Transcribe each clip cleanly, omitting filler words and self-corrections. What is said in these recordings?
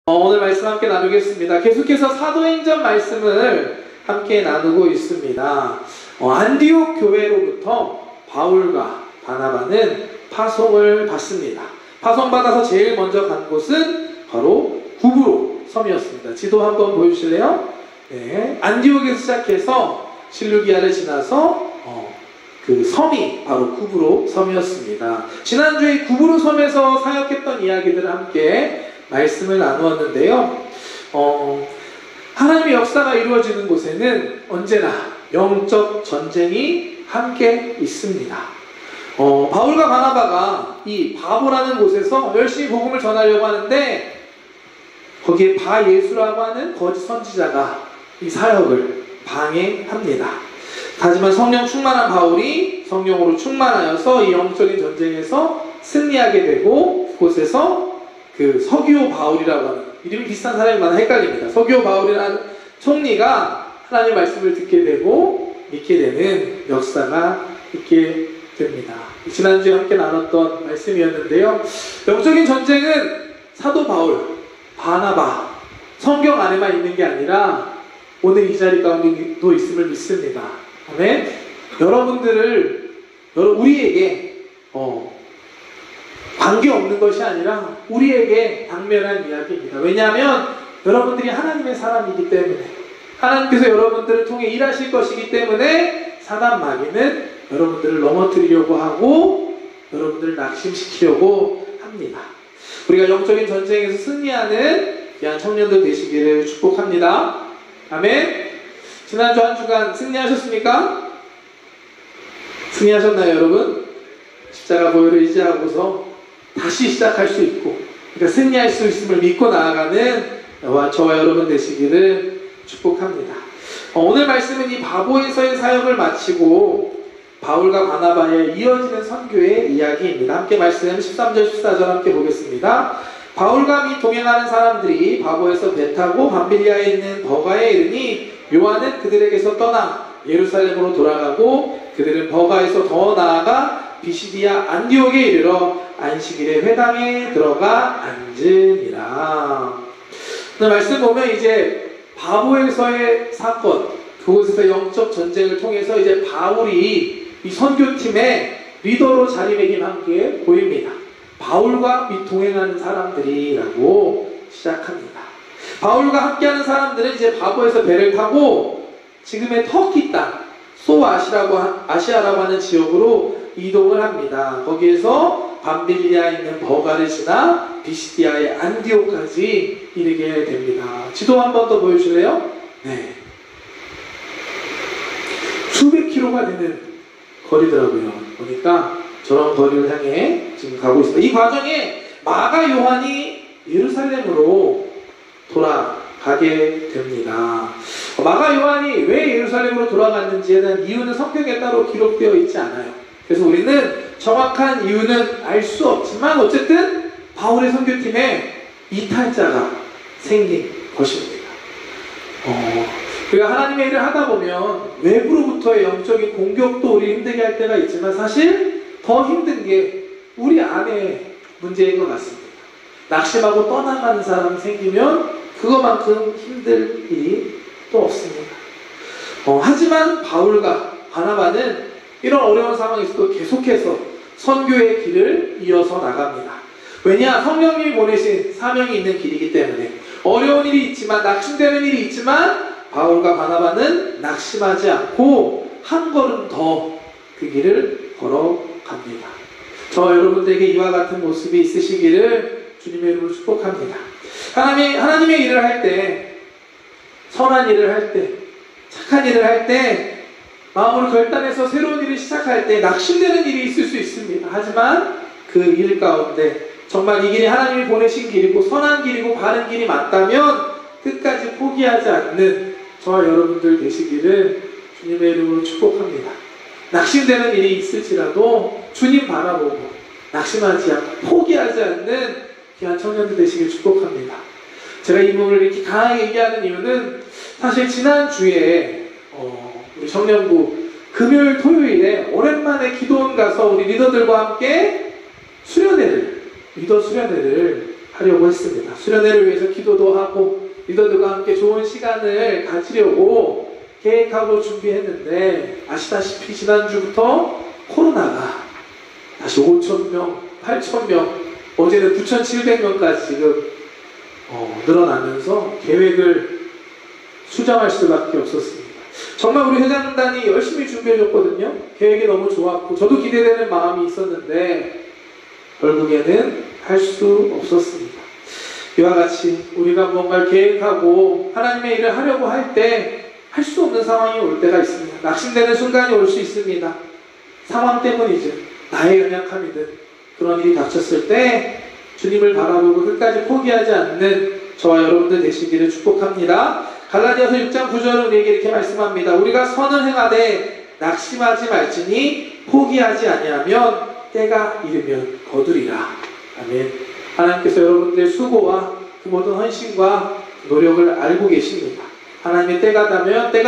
오늘 말씀 함께 나누겠습니다. 계속해서 사도행전 말씀을 함께 나누고 있습니다. 안디옥 교회로부터 바울과 바나바는 파송을 받습니다. 파송받아서 제일 먼저 간 곳은 바로 구브로 섬이었습니다. 지도 한번 보여주실래요? 네, 안디옥에서 시작해서 실루기아를 지나서 그 섬이 바로 구브로 섬이었습니다. 지난주에 구브로 섬에서 사역했던 이야기들을 함께 말씀을 나누었는데요. 하나님의 역사가 이루어지는 곳에는 언제나 영적 전쟁이 함께 있습니다. 바울과 바나바가 이 바보라는 곳에서 열심히 복음을 전하려고 하는데 거기에 바예수라고 하는 거짓 선지자가 이 사역을 방해합니다. 하지만 성령 충만한 바울이 성령으로 충만하여서 이 영적인 전쟁에서 승리하게 되고 그곳에서 그 서기오 바울이라고 하는 이름이 비슷한 사람이 많아 헷갈립니다. 서기오 바울이라는 총리가 하나님의 말씀을 듣게 되고 믿게 되는 역사가 있게 됩니다. 지난주에 함께 나눴던 말씀이었는데요. 영적인 전쟁은 사도 바울, 바나바, 성경 안에만 있는 게 아니라 오늘 이 자리 가운데도 있음을 믿습니다. 아멘. 우리에게 관계없는 것이 아니라 우리에게 당면한 이야기입니다. 왜냐하면 여러분들이 하나님의 사람이기 때문에 하나님께서 여러분들을 통해 일하실 것이기 때문에 사단 마귀는 여러분들을 넘어뜨리려고 하고 여러분들을 낙심시키려고 합니다. 우리가 영적인 전쟁에서 승리하는 귀한 청년들 되시기를 축복합니다. 아멘. 지난주 한 주간 승리하셨습니까? 승리하셨나요, 여러분? 십자가 보혈을 의지하고서 다시 시작할 수 있고, 그러니까 승리할 수 있음을 믿고 나아가는 저와 여러분 되시기를 축복합니다. 오늘 말씀은 이 바보에서의 사역을 마치고 바울과 바나바의 이어지는 선교의 이야기입니다. 함께 말씀 13절 14절 함께 보겠습니다. 바울과 및 동행하는 사람들이 바보에서 배 타고 밤빌리아에 있는 버가에 이르니 요한은 그들에게서 떠나 예루살렘으로 돌아가고 그들은 버가에서 더 나아가 비시디아 안디옥에 이르러 안식일에 회당에 들어가 앉으니라. 오늘 말씀 보면 이제 바보에서의 사건, 그곳에서 영적 전쟁을 통해서 이제 바울이 이 선교팀의 리더로 자리매김한 게 보입니다. 바울과 및 동행하는 사람들이라고 시작합니다. 바울과 함께하는 사람들은 이제 바보에서 배를 타고 지금의 터키 땅 소아시아라고 하는 지역으로 이동을 합니다. 거기에서 밤빌리아에 있는 버가를 지나 비시디아의 안디옥까지 이르게 됩니다. 지도 한 번 더 보여주실래요? 네. 수백 킬로가 되는 거리더라고요. 보니까 저런 거리를 향해 지금 가고 있습니다. 이 과정에 마가 요한이 예루살렘으로 돌아가게 됩니다. 마가 요한이 왜 예루살렘으로 돌아갔는지에 대한 이유는 성경에 따로 기록되어 있지 않아요. 그래서 우리는 정확한 이유는 알 수 없지만 어쨌든 바울의 선교팀에 이탈자가 생긴 것입니다. 우리가 하나님의 일을 하다 보면 외부로부터의 영적인 공격도 우리 힘들게 할 때가 있지만 사실 더 힘든 게 우리 안에 문제인 것 같습니다. 낙심하고 떠나가는 사람이 생기면 그것만큼 힘들 일이 또 없습니다. 하지만 바울과 바나바는 이런 어려운 상황에서도 계속해서 선교의 길을 이어서 나갑니다. 왜냐? 성령님이 보내신 사명이 있는 길이기 때문에 어려운 일이 있지만 낙심되는 일이 있지만 바울과 바나바는 낙심하지 않고 한 걸음 더 그 길을 걸어갑니다. 저와 여러분들에게 이와 같은 모습이 있으시기를 주님의 이름으로 축복합니다. 하나님의 일을 할 때, 선한 일을 할 때, 착한 일을 할 때, 마음으로 결단해서 새로운 일을 시작할 때 낙심되는 일이 있을 수 있습니다. 하지만 그 일 가운데 정말 이 길이 하나님이 보내신 길이고 선한 길이고 바른 길이 맞다면 끝까지 포기하지 않는 저와 여러분들 되시기를 주님의 이름으로 축복합니다. 낙심되는 일이 있을지라도 주님 바라보고 낙심하지 않고 포기하지 않는 귀한 청년들 되시길 축복합니다. 제가 이 부분을 이렇게 강하게 얘기하는 이유는 사실 지난주에 우리 청년부 금요일 토요일에 오랜만에 기도원 가서 우리 리더들과 함께 리더 수련회를 하려고 했습니다. 수련회를 위해서 기도도 하고 리더들과 함께 좋은 시간을 가지려고 계획하고 준비했는데 아시다시피 지난주부터 코로나가 다시 5,000명, 8,000명, 어제는 9,700명까지 지금 늘어나면서 계획을 수정할 수밖에 없었습니다. 정말 우리 회장단이 열심히 준비해줬거든요. 계획이 너무 좋았고 저도 기대되는 마음이 있었는데 결국에는 할 수 없었습니다. 이와 같이 우리가 뭔가를 계획하고 하나님의 일을 하려고 할 때 할 수 없는 상황이 올 때가 있습니다. 낙심되는 순간이 올 수 있습니다. 상황 때문이죠. 나의 연약함이든 그런 일이 닥쳤을 때 주님을 바라보고 끝까지 포기하지 않는 저와 여러분들 되시기를 축복합니다. 갈라디아서 6장 9절은 우리에게 이렇게 말씀합니다. 우리가 선을 행하되 낙심하지 말지니 포기하지 아니하면 때가 이르면 거두리라. 아멘. 하나님께서 여러분들의 수고와 그 모든 헌신과 노력을 알고 계십니다. 하나님의 때가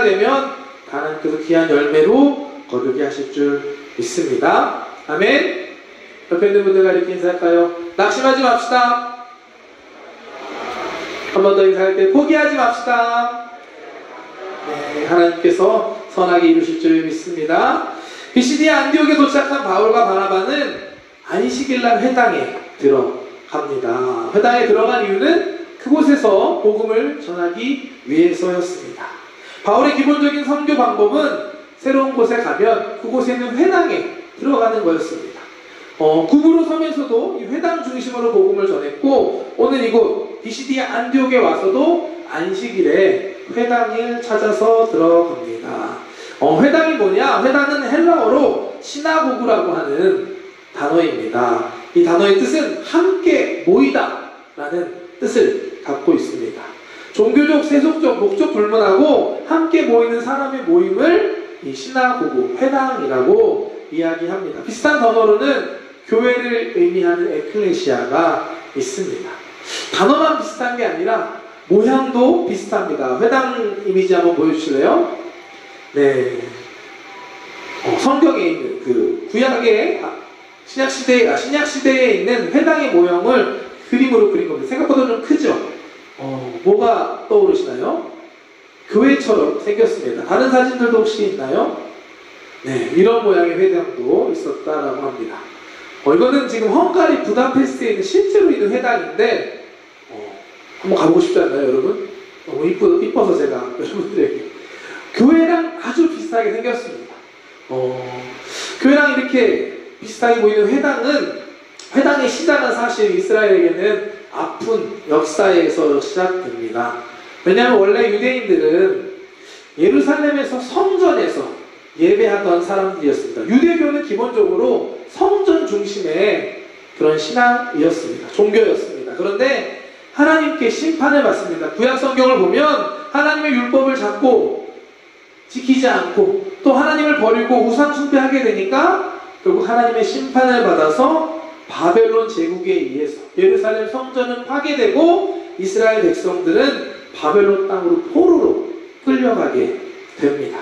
되면 하나님께서 귀한 열매로 거두게 하실 줄 믿습니다. 아멘. 옆에 있는 분들과 이렇게 인사할까요? 낙심하지 맙시다. 한 번 더 인사할 때 포기하지 맙시다. 네, 하나님께서 선하게 이루실 줄 믿습니다. 비시디아 안디옥에 도착한 바울과 바나바는 안식일날 회당에 들어갑니다. 회당에 들어간 이유는 그곳에서 복음을 전하기 위해서였습니다. 바울의 기본적인 선교 방법은 새로운 곳에 가면 그곳에 있는 회당에 들어가는 거였습니다. 구부로 섬에서도 이 회당 중심으로 복음을 전했고 오늘 이곳 비시디아 안디옥에 와서도 안식일에 회당을 찾아서 들어갑니다. 회당이 뭐냐? 회당은 헬라어로 시나고그라고 하는 단어입니다. 이 단어의 뜻은 함께 모이다 라는 뜻을 갖고 있습니다. 종교적, 세속적, 목적 불문하고 함께 모이는 사람의 모임을 이 시나고그, 회당이라고 이야기합니다. 비슷한 단어로는 교회를 의미하는 에클레시아가 있습니다. 단어만 비슷한 게 아니라 모양도 비슷합니다. 회당 이미지 한번 보여주실래요? 네. 성경에 있는 그 구약의 신약시대에 있는 회당의 모형을 그림으로 그린 겁니다. 생각보다 좀 크죠? 뭐가 떠오르시나요? 교회처럼 생겼습니다. 다른 사진들도 혹시 있나요? 네, 이런 모양의 회당도 있었다라고 합니다. 이거는 지금 헝가리 부다페스트에 있는 실제로 있는 회당인데 한번 가보고 싶지 않나요, 여러분? 너무 이뻐서 제가 여러분들에게 교회랑 아주 비슷하게 생겼습니다. 교회랑 이렇게 비슷하게 보이는 회당의 시작은 사실 이스라엘에게는 아픈 역사에서 시작됩니다. 왜냐하면 원래 유대인들은 예루살렘에서 성전에서 예배하던 사람들이었습니다. 유대교는 기본적으로 성전 중심의 그런 신앙이었습니다. 종교였습니다. 그런데 하나님께 심판을 받습니다. 구약 성경을 보면 하나님의 율법을 잡고 지키지 않고 또 하나님을 버리고 우상 숭배하게 되니까 결국 하나님의 심판을 받아서 바벨론 제국에 의해서 예루살렘 성전은 파괴되고 이스라엘 백성들은 바벨론 땅으로 포로로 끌려가게 됩니다.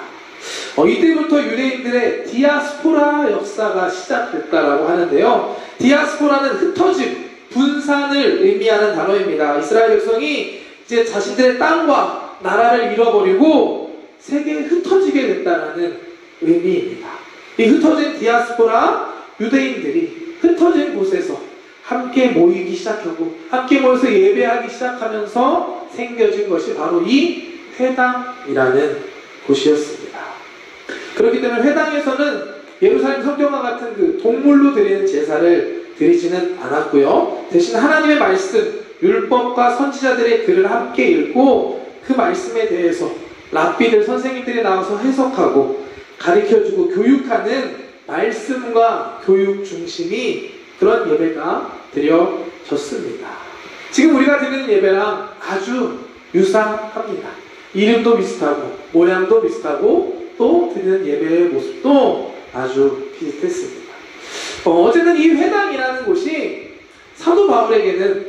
이때부터 유대인들의 디아스포라 역사가 시작됐다라고 하는데요. 디아스포라는 흩어짐, 분산을 의미하는 단어입니다. 이스라엘 백성이 이제 자신들의 땅과 나라를 잃어버리고 세계에 흩어지게 됐다는 의미입니다. 이 흩어진 디아스포라 유대인들이 흩어진 곳에서 함께 모이기 시작하고 함께 모여서 예배하기 시작하면서 생겨진 것이 바로 이 회당이라는 곳이었습니다. 그렇기 때문에 회당에서는 예루살렘 성경과 같은 그 동물로 드리는 제사를 드리지는 않았고요. 대신 하나님의 말씀, 율법과 선지자들의 글을 함께 읽고 그 말씀에 대해서 랍비들, 선생님들이 나와서 해석하고 가르쳐주고 교육하는 말씀과 교육 중심이 그런 예배가 드려졌습니다. 지금 우리가 드리는 예배랑 아주 유사합니다. 이름도 비슷하고 모양도 비슷하고 또 드리는 예배의 모습도 아주 비슷했습니다. 어쨌든 이 회당이라는 곳이 사도 바울에게는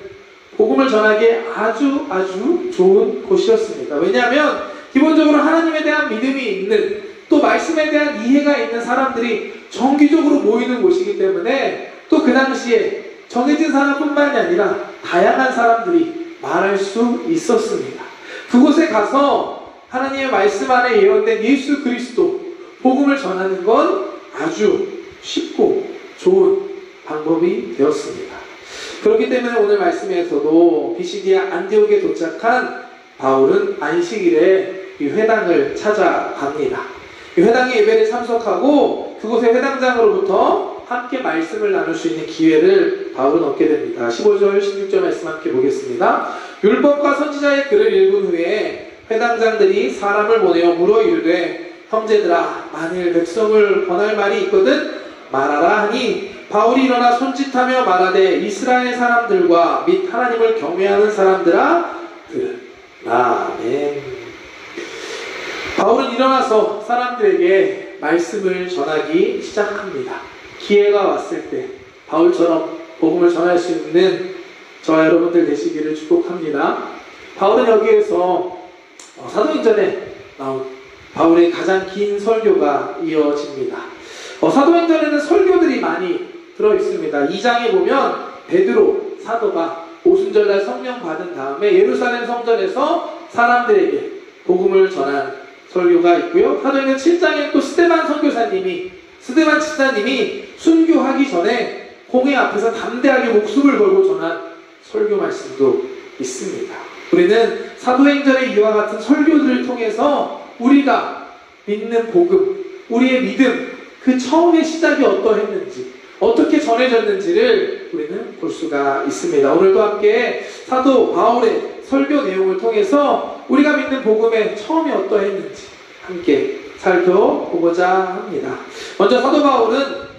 복음을 전하기에 아주 좋은 곳이었습니다. 왜냐하면 기본적으로 하나님에 대한 믿음이 있는 또 말씀에 대한 이해가 있는 사람들이 정기적으로 모이는 곳이기 때문에 또 그 당시에 정해진 사람뿐만이 아니라 다양한 사람들이 말할 수 있었습니다. 그곳에 가서 하나님의 말씀 안에 예언된 예수 그리스도 복음을 전하는 건 아주 쉽고 좋은 방법이 되었습니다. 그렇기 때문에 오늘 말씀에서도 비시디아 안디옥에 도착한 바울은 안식일에 이 회당을 찾아갑니다. 이 회당의 예배를 참석하고 그곳의 회당장으로부터 함께 말씀을 나눌 수 있는 기회를 바울은 얻게 됩니다. 15절 16절 말씀 함께 보겠습니다. 율법과 선지자의 글을 읽은 후에 회당장들이 사람을 보내어 물어 이르되 형제들아 만일 백성을 권할 말이 있거든 말하라 하니 바울이 일어나 손짓하며 말하되 이스라엘 사람들과 및 하나님을 경외하는 사람들아 들으라. 아멘. 바울은 일어나서 사람들에게 말씀을 전하기 시작합니다. 기회가 왔을 때 바울처럼 복음을 전할 수 있는 저와 여러분들 되시기를 축복합니다. 바울은 여기에서 사도행전에 나온 바울의 가장 긴 설교가 이어집니다. 사도행전에는 설교들이 많이 들어있습니다. 2장에 보면 베드로 사도가 오순절날 성령 받은 다음에 예루살렘 성전에서 사람들에게 복음을 전한 설교가 있고요. 사도행전 7장에 또 스데반 집사님이 순교하기 전에 공회 앞에서 담대하게 목숨을 걸고 전한 설교 말씀도 있습니다. 우리는 사도행전의 이와 같은 설교들을 통해서 우리가 믿는 복음, 우리의 믿음, 그 처음의 시작이 어떠했는지, 어떻게 전해졌는지를 우리는 볼 수가 있습니다. 오늘도 함께 사도 바울의 설교 내용을 통해서 우리가 믿는 복음의 처음이 어떠했는지 함께 살펴보고자 합니다. 먼저 사도 바울은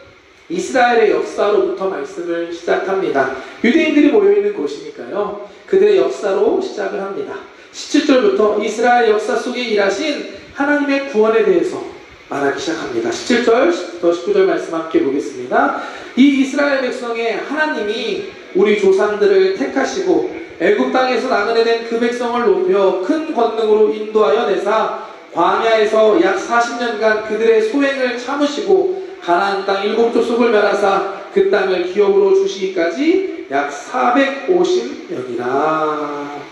이스라엘의 역사로부터 말씀을 시작합니다. 유대인들이 모여있는 곳이니까요. 그들의 역사로 시작을 합니다. 17절부터 이스라엘 역사 속에 일하신 하나님의 구원에 대해서 말하기 시작합니다. 17절부터 19절 말씀 함께 보겠습니다. 이 이스라엘 백성의 하나님이 우리 조상들을 택하시고 애굽 땅에서 나그네된 그 백성을 높여 큰 권능으로 인도하여 내사 광야에서 약 40년간 그들의 소행을 참으시고 가나안 땅 7족속을 멸하사 그 땅을 기업으로 주시기까지 약 450년이라.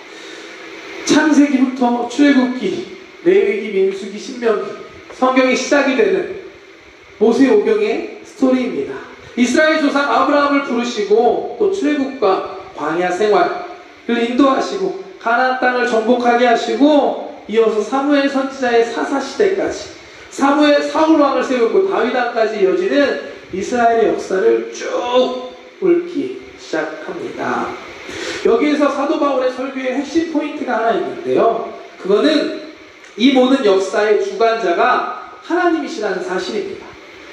창세기부터 출애굽기, 레위기, 민수기, 신명기, 성경이 시작이 되는 모세오경의 스토리입니다. 이스라엘 조상 아브라함을 부르시고 또 출애굽과 광야 생활을 인도하시고 가나안 땅을 정복하게 하시고 이어서 사무엘 선지자의 사사시대까지 사울 왕을 세우고 다윗 왕까지 이어지는 이스라엘의 역사를 쭉 훑기 시작합니다. 여기에서 사도 바울의 설교의 핵심 포인트가 하나 있는데요. 그거는 이 모든 역사의 주관자가 하나님이시라는 사실입니다.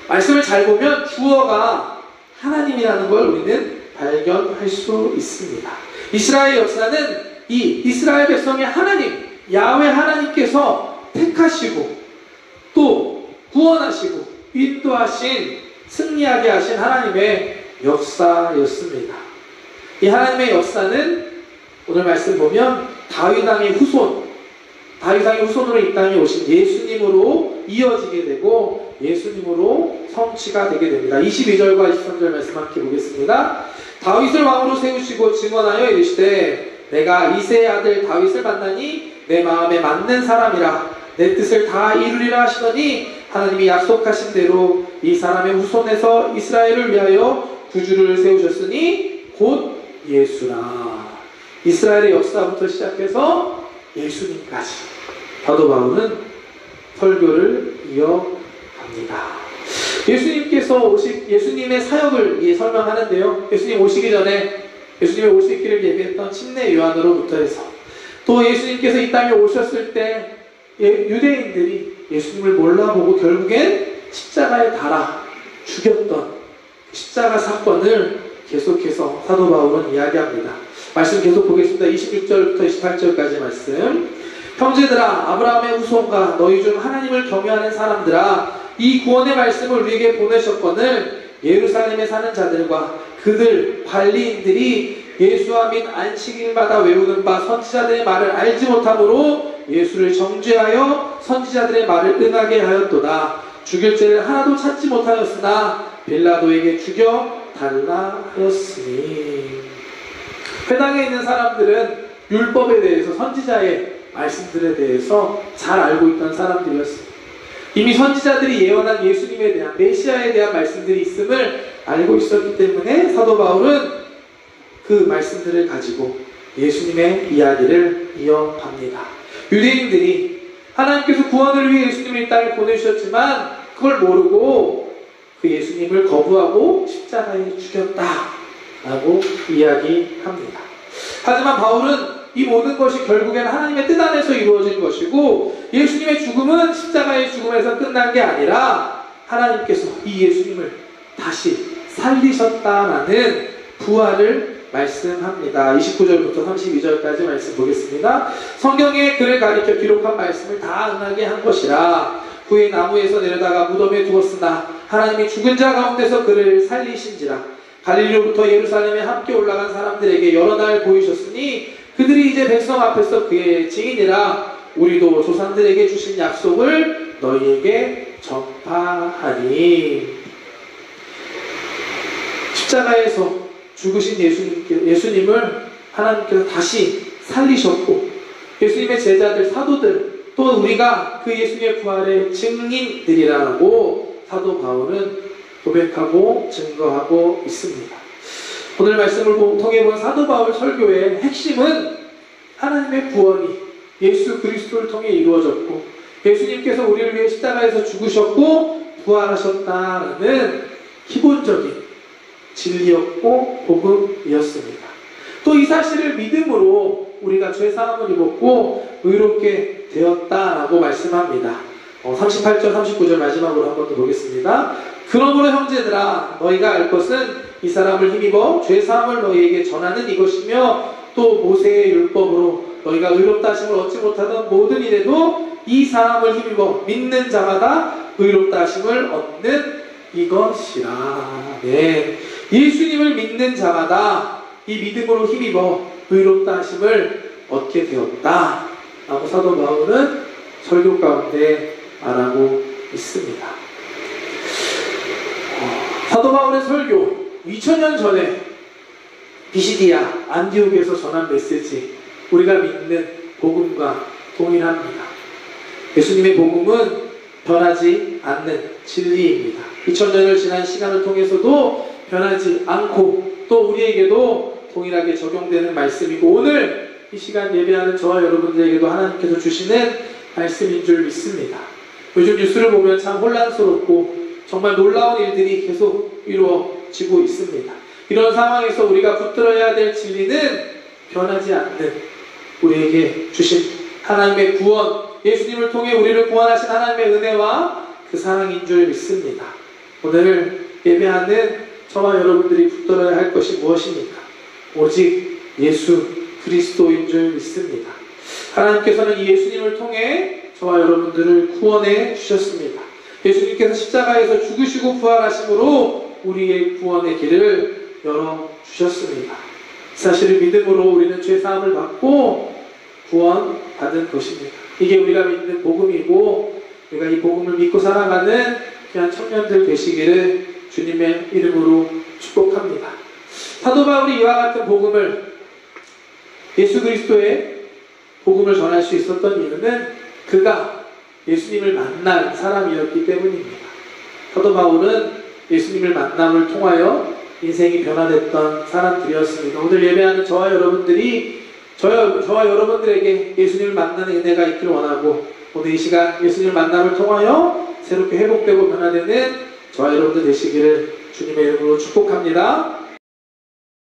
말씀을 잘 보면 주어가 하나님이라는 걸 우리는 발견할 수 있습니다. 이스라엘 역사는 이 이스라엘 백성의 하나님, 야훼 하나님께서 택하시고 또 구원하시고 인도하신, 승리하게 하신 하나님의 역사였습니다. 이 하나님의 역사는 오늘 말씀 보면 다윗 왕의 후손으로 이 땅에 오신 예수님으로 이어지게 되고 예수님으로 성취가 되게 됩니다. 22절과 23절 말씀 함께 보겠습니다. 다윗을 왕으로 세우시고 증언하여 이르시되 내가 이새의 아들 다윗을 만나니 내 마음에 맞는 사람이라 내 뜻을 다 이루리라 하시더니 하나님이 약속하신 대로 이 사람의 후손에서 이스라엘을 위하여 구주를 세우셨으니 곧 예수라. 이스라엘의 역사부터 시작해서 예수님까지 사도 바울은 설교를 이어갑니다. 예수님의 사역을 설명하는데요. 예수님 오시기 전에 예수님의 오실 길을 예비했던 침례 요한으로부터 해서 또 예수님께서 이 땅에 오셨을 때 유대인들이 예수님을 몰라보고 결국엔 십자가에 달아 죽였던 십자가 사건을 계속해서 사도 바울은 이야기합니다. 말씀 계속 보겠습니다. 26절부터 28절까지 말씀. 형제들아, 아브라함의 후손과 너희 중 하나님을 경외하는 사람들아, 이 구원의 말씀을 우리에게 보내셨거늘 예루살렘에 사는 자들과 그들 관리인들이 예수와 및 안식일마다 외우는 바 선지자들의 말을 알지 못함으로 예수를 정죄하여 선지자들의 말을 응하게 하였도다. 죽일 죄를 하나도 찾지 못하였으나 빌라도에게 죽여 달라 하였으니. 회당에 있는 사람들은 율법에 대해서, 선지자의 말씀들에 대해서 잘 알고 있던 사람들이었습니다. 이미 선지자들이 예언한 예수님에 대한, 메시아에 대한 말씀들이 있음을 알고 있었기 때문에 사도 바울은 그 말씀들을 가지고 예수님의 이야기를 이어갑니다. 유대인들이 하나님께서 구원을 위해 예수님을 이 땅에 보내주셨지만 그걸 모르고 그 예수님을 거부하고 십자가에 죽였다라고 이야기합니다. 하지만 바울은 이 모든 것이 결국에는 하나님의 뜻 안에서 이루어진 것이고, 예수님의 죽음은 십자가의 죽음에서 끝난 게 아니라 하나님께서 이 예수님을 다시 살리셨다라는 부활을 말씀합니다. 29절부터 32절까지 말씀 보겠습니다. 성경에 그를 가리켜 기록한 말씀을 다 응하게 한 것이라. 후에 나무에서 내려다가 무덤에 두었으나 하나님이 죽은 자 가운데서 그를 살리신지라. 갈릴리로부터 예루살렘에 함께 올라간 사람들에게 여러 날 보이셨으니 그들이 이제 백성 앞에서 그의 증인이라. 우리도 조상들에게 주신 약속을 너희에게 전파하니. 십자가에서 죽으신 예수님을 하나님께서 다시 살리셨고, 예수님의 제자들, 사도들, 또 우리가 그 예수님의 부활의 증인들이라고 사도 바울은 고백하고 증거하고 있습니다. 오늘 말씀을 통해 본 사도 바울 설교의 핵심은 하나님의 구원이 예수 그리스도를 통해 이루어졌고, 예수님께서 우리를 위해 십자가에서 죽으셨고 부활하셨다는 기본적인 진리였고 복음이었습니다. 또 이 사실을 믿음으로 우리가 죄사함을 입었고 의롭게 되었다라고 말씀합니다. 38절 39절 마지막으로 한 번 더 보겠습니다. 그러므로 형제들아, 너희가 알 것은 이 사람을 힘입어 죄사함을 너희에게 전하는 이것이며, 또 모세의 율법으로 너희가 의롭다 하심을 얻지 못하던 모든 일에도 이 사람을 힘입어 믿는 자마다 의롭다 하심을 얻는 이것이라. 네. 예수님을 믿는 자마다 이 믿음으로 힘입어 의롭다 하심을 얻게 되었다 라고 사도 바울은 설교 가운데 말하고 있습니다. 사도 바울의 설교, 2000년 전에 비시디아 안디옥에서 전한 메시지, 우리가 믿는 복음과 동일합니다. 예수님의 복음은 변하지 않는 진리입니다. 2000년을 지난 시간을 통해서도 변하지 않고 또 우리에게도 동일하게 적용되는 말씀이고, 오늘 이 시간 예배하는 저와 여러분들에게도 하나님께서 주시는 말씀인 줄 믿습니다. 요즘 뉴스를 보면 참 혼란스럽고 정말 놀라운 일들이 계속 이루어지고 있습니다. 이런 상황에서 우리가 붙들어야 될 진리는 변하지 않는 우리에게 주신 하나님의 구원, 예수님을 통해 우리를 구원하신 하나님의 은혜와 그 사랑인 줄 믿습니다. 오늘 예배하는 저와 여러분들이 붙들어야 할 것이 무엇입니까? 오직 예수 그리스도인 줄 믿습니다. 하나님께서는 이 예수님을 통해 저와 여러분들을 구원해 주셨습니다. 예수님께서 십자가에서 죽으시고 부활하심으로 우리의 구원의 길을 열어주셨습니다. 사실을 믿음으로 우리는 죄사함을 받고 구원받은 것입니다. 이게 우리가 믿는 복음이고, 우리가 이 복음을 믿고 살아가는 귀한 청년들 되시기를 주님의 이름으로 축복합니다. 사도 바울이 이와 같은 복음을, 예수 그리스도의 복음을 전할 수 있었던 이유는 그가 예수님을 만난 사람이었기 때문입니다. 사도 바울은 예수님을 만남을 통하여 인생이 변화됐던 사람들이었습니다. 오늘 예배하는 저와 여러분들에게 예수님을 만나는 은혜가 있기를 원하고, 오늘 이 시간 예수님을 만남을 통하여 새롭게 회복되고 변화되는 저와 여러분들 되시기를 주님의 이름으로 축복합니다.